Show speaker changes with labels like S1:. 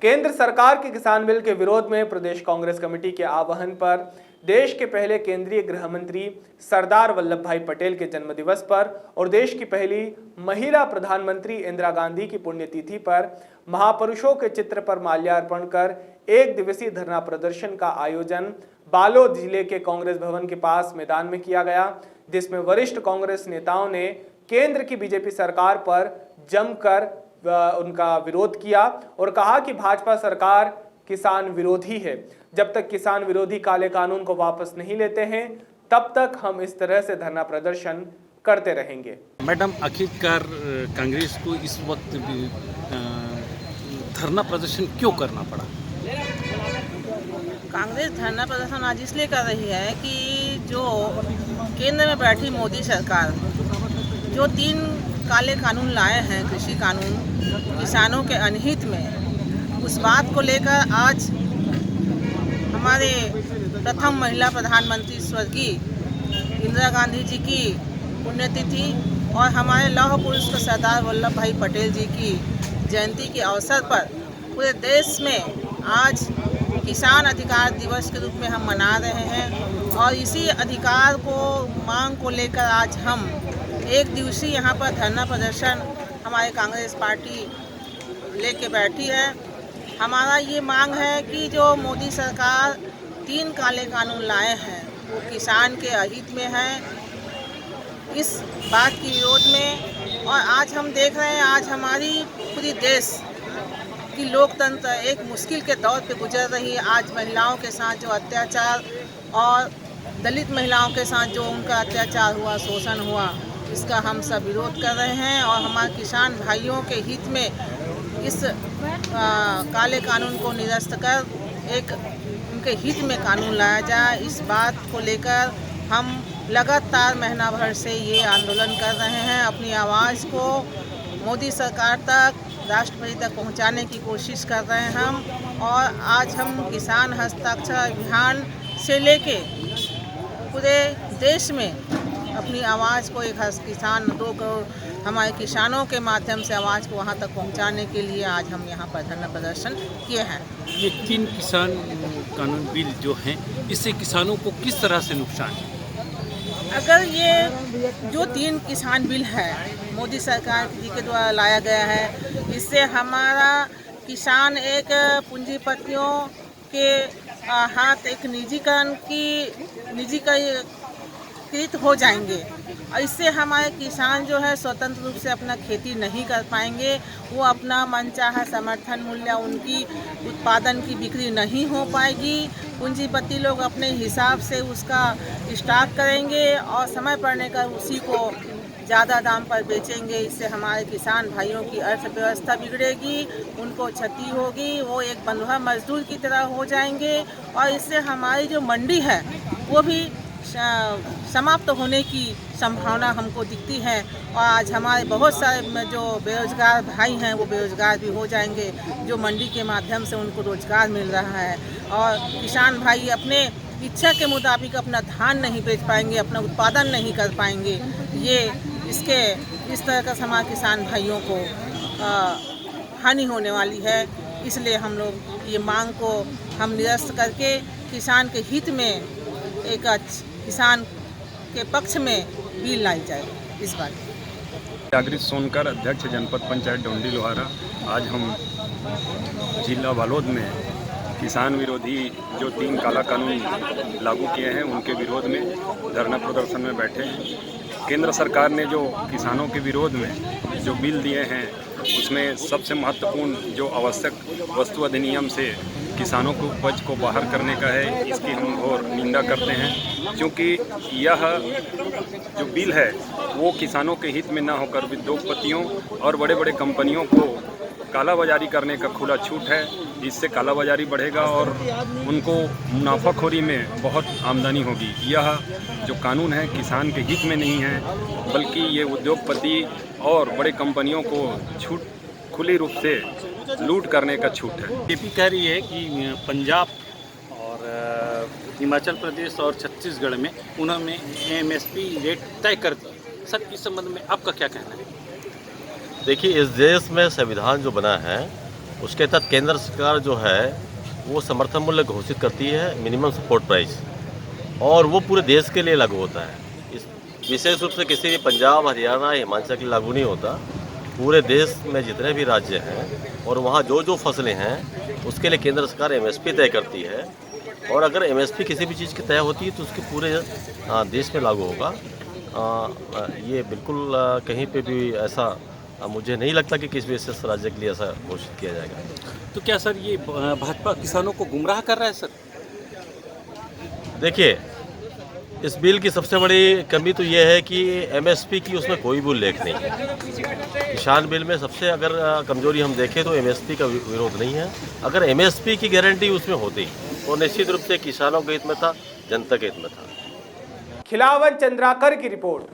S1: केंद्र सरकार के किसान बिल के विरोध में प्रदेश कांग्रेस कमेटी के आह्वान पर देश के पहले केंद्रीय गृह मंत्री सरदार वल्लभ भाई पटेल के जन्मदिवस पर और देश की पहली महिला प्रधानमंत्री इंदिरा गांधी की पुण्यतिथि पर महापुरुषों के चित्र पर माल्यार्पण कर एक दिवसीय धरना प्रदर्शन का आयोजन बालोद जिले के कांग्रेस भवन के पास मैदान में किया गया, जिसमें वरिष्ठ कांग्रेस नेताओं ने केंद्र की बीजेपी सरकार पर जमकर उनका विरोध किया और कहा कि भाजपा सरकार किसान विरोधी है। जब तक किसान विरोधी काले कानून को वापस नहीं लेते हैं तब तक हम इस तरह से धरना प्रदर्शन करते रहेंगे।
S2: मैडम, आखिरकार कांग्रेस को इस वक्त धरना प्रदर्शन क्यों करना पड़ा?
S3: कांग्रेस धरना प्रदर्शन आज इसलिए कर रही है कि जो केंद्र में बैठी मोदी सरकार जो 3 काले कानून लाए हैं, कृषि कानून किसानों के अनहित में, उस बात को लेकर आज हमारे प्रथम महिला प्रधानमंत्री स्वर्गीय इंदिरा गांधी जी की पुण्यतिथि और हमारे लौह पुरुष सरदार वल्लभ भाई पटेल जी की जयंती के अवसर पर पूरे देश में आज किसान अधिकार दिवस के रूप में हम मना रहे हैं। और इसी अधिकार को मांग को लेकर आज हम एक दिवसीय यहाँ पर धरना प्रदर्शन हमारे कांग्रेस पार्टी लेके बैठी है। हमारा ये मांग है कि जो मोदी सरकार 3 काले कानून लाए हैं वो किसान के अहित में है, इस बात के विरोध में। और आज हम देख रहे हैं आज हमारी पूरी देश की लोकतंत्र एक मुश्किल के दौर पे गुजर रही है। आज महिलाओं के साथ जो अत्याचार और दलित महिलाओं के साथ जो उनका अत्याचार हुआ, शोषण हुआ, इसका हम सब विरोध कर रहे हैं और हमारे किसान भाइयों के हित में इस काले कानून को निरस्त कर एक उनके हित में कानून लाया जाए। इस बात को लेकर हम लगातार महीना भर से ये आंदोलन कर रहे हैं। अपनी आवाज़ को मोदी सरकार तक, राष्ट्रपति तक पहुंचाने की कोशिश कर रहे हैं हम। और आज हम किसान हस्ताक्षर अभियान से लेके पूरे देश में अपनी आवाज़ को एक किसान 2 करोड़ हमारे किसानों के माध्यम से आवाज़ को वहाँ तक पहुँचाने के लिए आज हम यहाँ पर धरना प्रदर्शन किए हैं।
S2: ये 3 किसान कानून बिल जो हैं, इससे किसानों को किस तरह से नुकसान है?
S3: अगर ये जो 3 किसान बिल है मोदी सरकार जी के द्वारा लाया गया है, इससे हमारा किसान एक पूंजीपतियों के हाथ एक निजीकृत हो जाएंगे और इससे हमारे किसान जो है स्वतंत्र रूप से अपना खेती नहीं कर पाएंगे। वो अपना मनचाहा समर्थन मूल्य, उनकी उत्पादन की बिक्री नहीं हो पाएगी। पूंजीपति लोग अपने हिसाब से उसका स्टॉक करेंगे और समय पड़ने पर उसी को ज़्यादा दाम पर बेचेंगे। इससे हमारे किसान भाइयों की अर्थव्यवस्था बिगड़ेगी, उनको क्षति होगी, वो एक बंधुआ मजदूर की तरह हो जाएंगे और इससे हमारी जो मंडी है वो भी समाप्त होने की संभावना हमको दिखती है। और आज हमारे बहुत सारे जो बेरोजगार भाई हैं वो बेरोजगार भी हो जाएंगे, जो मंडी के माध्यम से उनको रोजगार मिल रहा है। और किसान भाई अपने इच्छा के मुताबिक अपना धान नहीं बेच पाएंगे, अपना उत्पादन नहीं कर पाएंगे। ये इस तरह का हमारे किसान भाइयों को हानि होने वाली है। इसलिए हम लोग ये मांग को हम निरस्त करके किसान के हित में एक किसान के पक्ष में बिल लाई जाए इस बार।
S4: जागृत सोनकर, अध्यक्ष जनपद पंचायत डोंडी लोहारा। आज हम जिला बालोद में किसान विरोधी जो 3 काला कानून लागू किए हैं उनके विरोध में धरना प्रदर्शन में बैठे हैं। केंद्र सरकार ने जो किसानों के विरोध में जो बिल दिए हैं उसमें सबसे महत्वपूर्ण जो आवश्यक वस्तु अधिनियम से किसानों को उपज को बाहर करने का है, इसकी हम घोर निंदा करते हैं। क्योंकि यह जो बिल है वो किसानों के हित में ना होकर उद्योगपतियों और बड़े बड़े कंपनियों को कालाबाजारी करने का खुला छूट है। इससे कालाबाजारी बढ़ेगा और उनको मुनाफाखोरी में बहुत आमदनी होगी। यह जो कानून है किसान के हित में नहीं है, बल्कि ये उद्योगपति और बड़े कंपनियों को छूट खुली रूप से लूट करने का छूट है।
S2: बीजेपी कह रही है कि पंजाब और हिमाचल प्रदेश और छत्तीसगढ़ में उन्होंने एमएसपी रेट तय कर दी। सर, इस संबंध में आपका क्या कहना है?
S5: देखिए, इस देश में संविधान जो बना है उसके तहत केंद्र सरकार जो है वो समर्थन मूल्य घोषित करती है, मिनिमम सपोर्ट प्राइस, और वो पूरे देश के लिए लागू होता है। इस विशेष रूप से किसी भी पंजाब, हरियाणा, हिमाचल के लिए लागू नहीं होता। पूरे देश में जितने भी राज्य हैं और वहाँ जो जो फसलें हैं उसके लिए केंद्र सरकार MSP तय करती है, और अगर MSP किसी भी चीज़ की तय होती है तो उसके पूरे देश में लागू होगा। ये बिल्कुल कहीं पे भी ऐसा मुझे नहीं लगता कि किसी विशेष राज्य के लिए ऐसा घोषित किया जाएगा।
S2: तो क्या सर ये भाजपा किसानों को गुमराह कर रहा है सर?
S5: देखिए, इस बिल की सबसे बड़ी कमी तो ये है कि MSP की उसमें कोई भी उल्लेख नहीं है। किसान बिल में सबसे अगर कमजोरी हम देखें तो MSP का विरोध नहीं है। अगर MSP की गारंटी उसमें होती तो निश्चित रूप से किसानों के हित में था, जनता के हित में था।
S1: खिलावन चंद्राकर की रिपोर्ट।